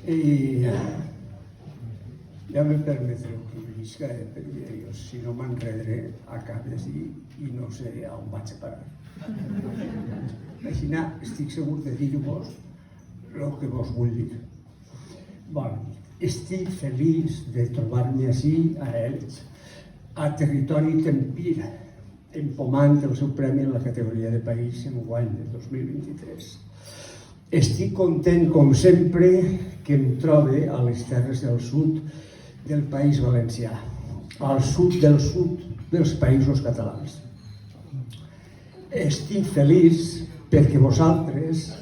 I ja me permetreu que ho llisca, perquè jo, si no m'enredré, acabes i no sé on vaig a parar. Així estic segur de dir-vos el que vos vull dir. Estic feliç de trobar-me ací, a Elx, a territori Tempir, empomant el seu premi en la categoria de país enguany de 2023. Estic content, com sempre, que em trobe a les terres del sud del País Valencià, al sud dels països catalans. Estic feliç perquè vosaltres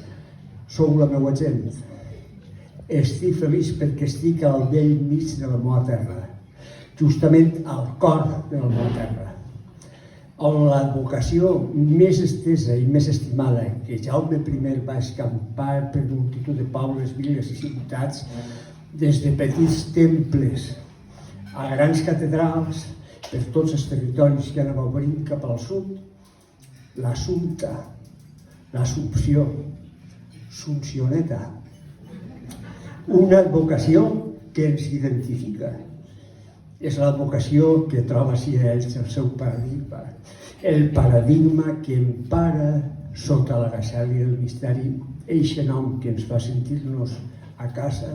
sou la meva gent. Estic feliç perquè estic al vell mig de la meva terra, justament al cor de la meva terra, on l'advocació més estesa i més estimada que Jaume I va escampar per multitud de pobles, viles i ciutats, des de petits temples a grans catedrals, per tots els territoris que anava obrint cap al sud, l'Assumpta, l'Assumpció, Suncioneta, una advocació que ens identifica. És l'advocació que troba ací a Elx el seu paradigma, el paradigma que empara sota la gacelia del misteri eixe nom que ens fa sentir-nos a casa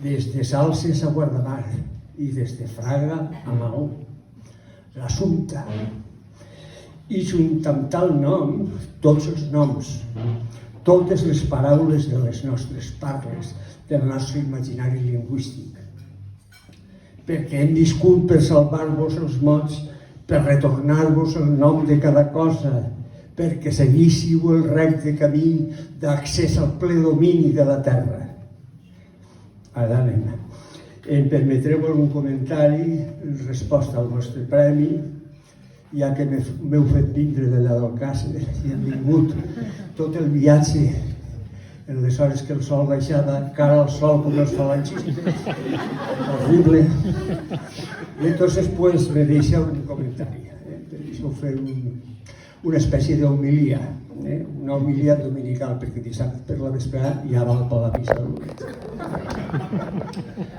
des de Salses a Guardamar i des de Fraga a Maó, l'Assumpta. I junt amb tal nom, tots els noms, totes les paraules de les nostres parles, del nostre imaginari lingüístic, perquè hem viscut per salvar-vos els mots, per retornar-vos el nom de cada cosa, perquè seguíssiu el recte camí d'accés al ple domini de la terra. Ara anem. Em permetreu algun comentari en resposta al vostre premi, ja que m'heu fet vindre d'allà del Càcer i hem vingut tot el viatge en les hores que el sol baixava cara al sol com els falangistes. Horrible. I entonces pues me deixeu un comentari. Me deixeu fer una espècie d'homilia, una homilia dominical, perquè dissabte per la vesprada ja val per la missa del Loret.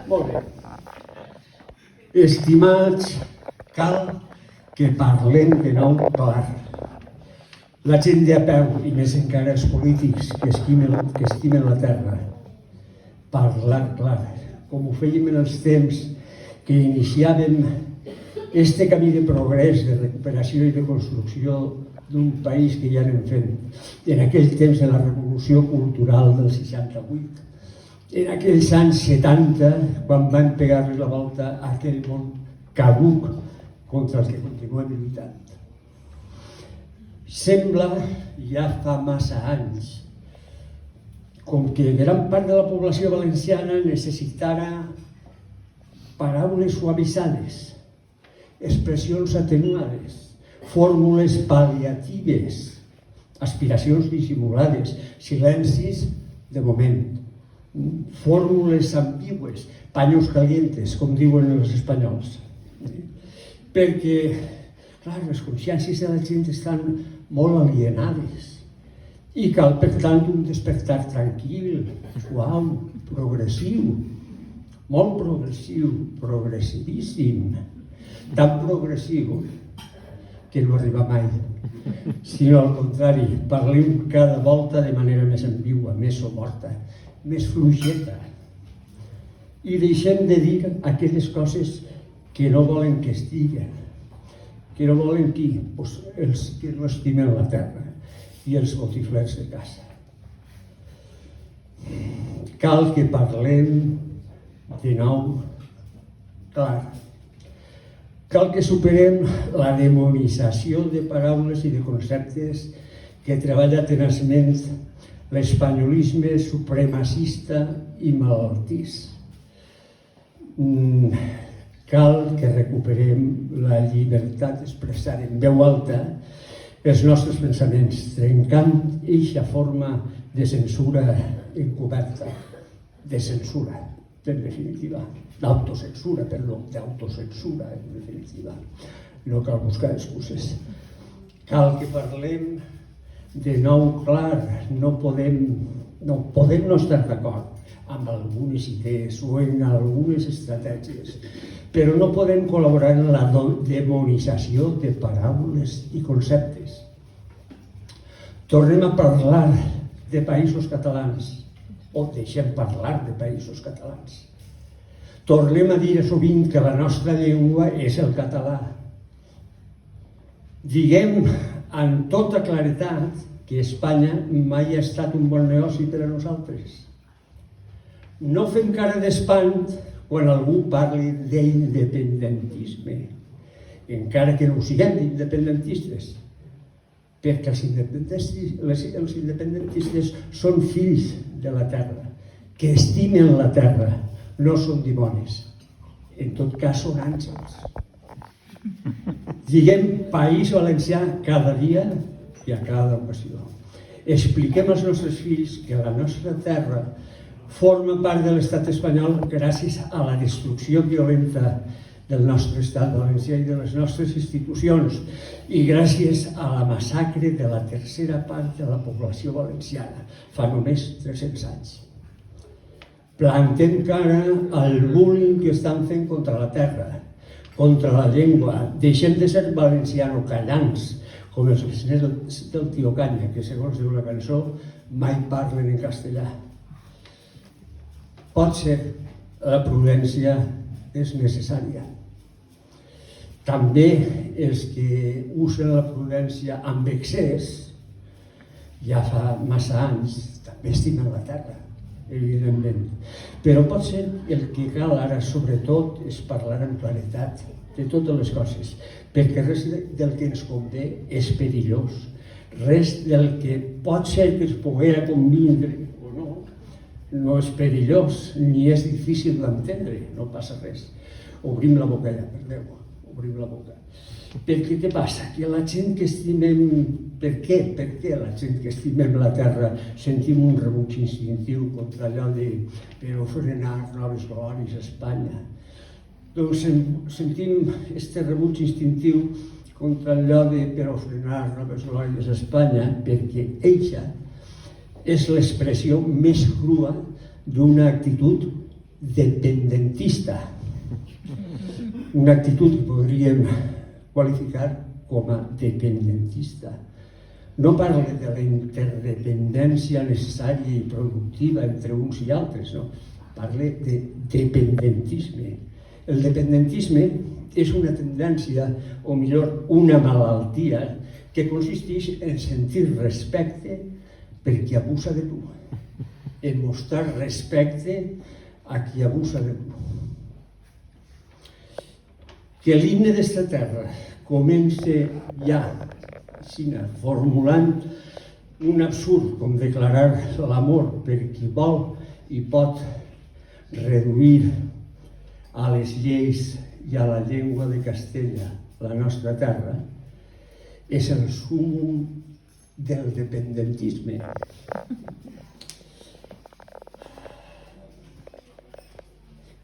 Molt bé. Estimats, cal que parlem de nou clar. La gent de a peu, i més encara els polítics que estimen la terra, parlar clar, com ho fèiem en els temps que iniciàvem este camí de progrés, de recuperació i de construcció d'un país que ja anem fent, en aquell temps de la revolució cultural del 68, en aquells anys 70, quan van pegar-li la volta a aquell món caduc contra el que continuem lluitant. Sembla, ja fa massa anys, com que gran part de la població valenciana necessitara paraules suavitzades, expressions atenuades, fórmules pal·liatives, aspiracions dissimulades, silencis de moment, fórmules ambigües, paños calientes, com diuen els espanyols. Perquè, clar, les consciències de la gent estan molt alienades i cal, per tant, un despertar tranquil, suau, progressiu, molt progressiu, progressivíssim, tan progressiu que no arriba mai, sinó al contrari, parlem cada volta de manera més ambigua, més somorta, més fluixeta, i deixem de dir aquelles coses que no volen que estiguen, que no volen qui? Pues els que no estimen la terra i els botiflers de casa. Cal que parlem de nou clar. Cal que superem la demonització de paraules i de conceptes que treballa tenaçment l'espanyolisme supremacista i malaltís. Cal que recuperem la llibertat d'expressar en veu alta els nostres pensaments, trencant eixa forma de censura encoberta, de censura, en definitiva, d'autocensura, en definitiva. No cal buscar excuses. Cal que parlem De nou, clar, no podem no estar d'acord amb algunes idees o en algunes estratègies, però no podem col·laborar en la demonització de paraules i conceptes. Tornem a parlar de països catalans, o deixem parlar de països catalans. Tornem a dir sovint que la nostra llengua és el català. Diguem amb tota claredat que Espanya mai ha estat un bon negoci per a nosaltres. No fem cara d'espant quan algú parli d'independentisme, encara que no ho siguem independentistes, perquè els independentistes són fills de la terra, que estimen la terra, no són dimonis. En tot cas, són àngels. Diguem País Valencià cada dia i a cada ocasió. Expliquem als nostres fills que la nostra terra forma part de l'estat espanyol gràcies a la destrucció violenta del nostre estat valencià i de les nostres institucions i gràcies a la massacre de la tercera part de la població valenciana fa només 300 anys. Plantem cara al bullying que estan fent contra la terra, contra la llengua. Deixem de ser valenciano-callants, com els nets del tio Canya, que segons diu la cançó mai parlen en castellà. Potser la prudència és necessària. També els que usen la prudència amb excés, ja fa massa anys, també estimen la terra, evidentment. Però potser el que cal ara, sobretot, és parlar amb claretat de totes les coses, perquè res del que ens convé és perillós. Res del que pot ser que es poguera convindre o no, no és perillós, ni és difícil d'entendre, no passa res. Obrim la boca ja, perdeu, obrim la boca. Per què passa? Que la gent que estimem... Per què? Per què la gent que estimem la terra sentim un rebuig instintiu contra allò de per ofrenar noves glòries a Espanya? Doncs sentim este rebuig instintiu contra allò de per ofrenar noves glòries a Espanya perquè eixa és l'expressió més crua d'una actitud dependentista. Una actitud que podríem qualificar com a dependentista. No parla de la interdependència necessària i productiva entre uns i altres, no. Parla de dependentisme. El dependentisme és una tendència, o millor, una malaltia, que consisteix en sentir respecte per qui abusa de tu, en mostrar respecte a qui abusa de tu. Que l'himne d'esta terra comença ja, formulant un absurd com declarar l'amor per qui vol i pot reduir a les lleis i a la llengua de Castella la nostra terra, és el súmmum del dependentisme.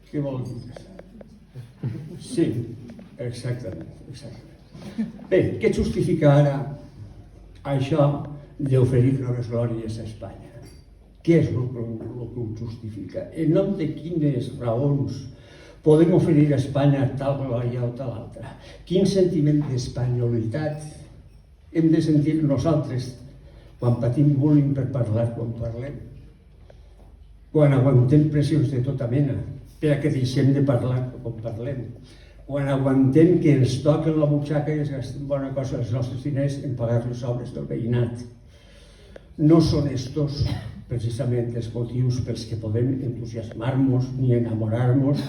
Què vol dir? Sí, exactament. Bé, què justifica ara això d'oferir noves glòries a Espanya? Què és el que ho justifica? En nom de quines raons podem oferir a Espanya tal glòria o tal altra? Quin sentiment d'espanyolitat hem de sentir nosaltres quan patim bullying per parlar quan parlem? Quan aguantem pressions de tota mena per a que deixem de parlar quan parlem? Quan aguantem que ens toquen la butxaca i es gasten bona cosa els nostres diners en pagar les obres del veïnat? No són estos precisament els motius pels que podem entusiasmar-nos ni enamorar-nos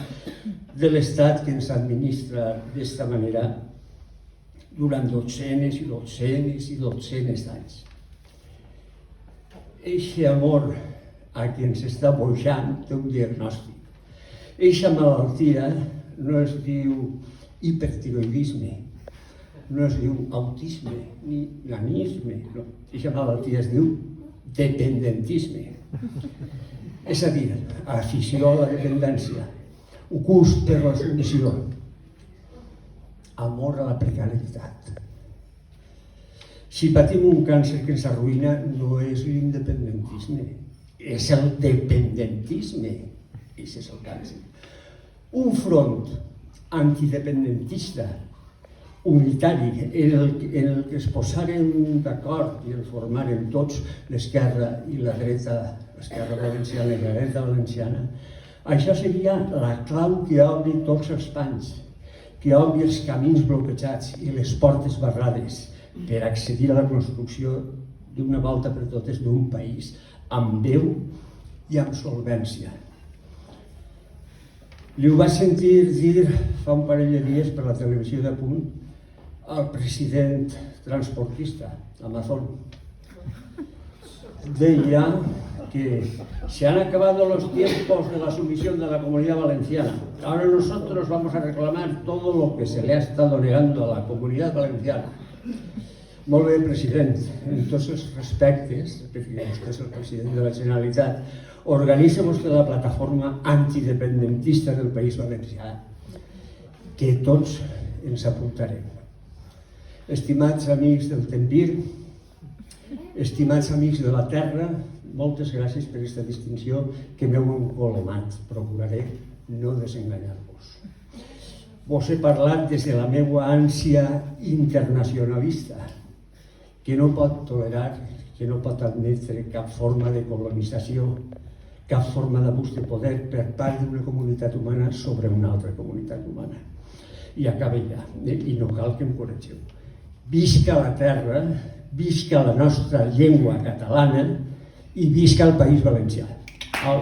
de l'Estat que ens administra d'esta manera durant dotzenes i dotzenes i dotzenes d'anys. Eixe amor a qui ens està boixant té un diagnòstic. Eixa malaltia no es diu hipertiroidisme, no es diu autisme ni nanisme, no. Eixa malaltia es diu dependentisme. És a dir, afició a la dependència, gust per la submissió, amor a la precarietat. Si patim un càncer que ens arruïna, no és l'independentisme, és el dependentisme. Això és el càncer. Un front antidependentista, unitari, en el que es posaren d'acord i el formaren tots, l'esquerra i la dreta, l'esquerra valenciana i la dreta valenciana, això seria la clau que obri tots els panys, que obri els camins bloquejats i les portes barrades per accedir a la construcció d'una volta per totes d'un país amb veu i amb solvència. Li ho vaig sentir dir fa un parell de dies per la televisió de Punt al president transportista, Amazon. Deia que se han acabado los tiempos de la sumisión de la Comunidad Valenciana. Ahora nosotros vamos a reclamar todo lo que se le ha estado negando a la Comunidad Valenciana. Molt bé, president, en tots els respectes, perquè vostè és el president de la Generalitat, organitza vostè la plataforma antidependentista del País Valencià, que tots ens apuntarem. Estimats amics del Tempir, estimats amics de la Terra, moltes gràcies per aquesta distinció que m'heu encolomat. Procuraré no desenganyar-vos. Vos he parlat des de la meva ànsia internacionalista, que no pot tolerar, que no pot admetre cap forma de colonització, cap forma d'abús de poder per part d'una comunitat humana sobre una altra comunitat humana. I acaba ja, i no cal que em corregeu. Visca la terra, visca la nostra llengua catalana i visca el País Valencià. Au.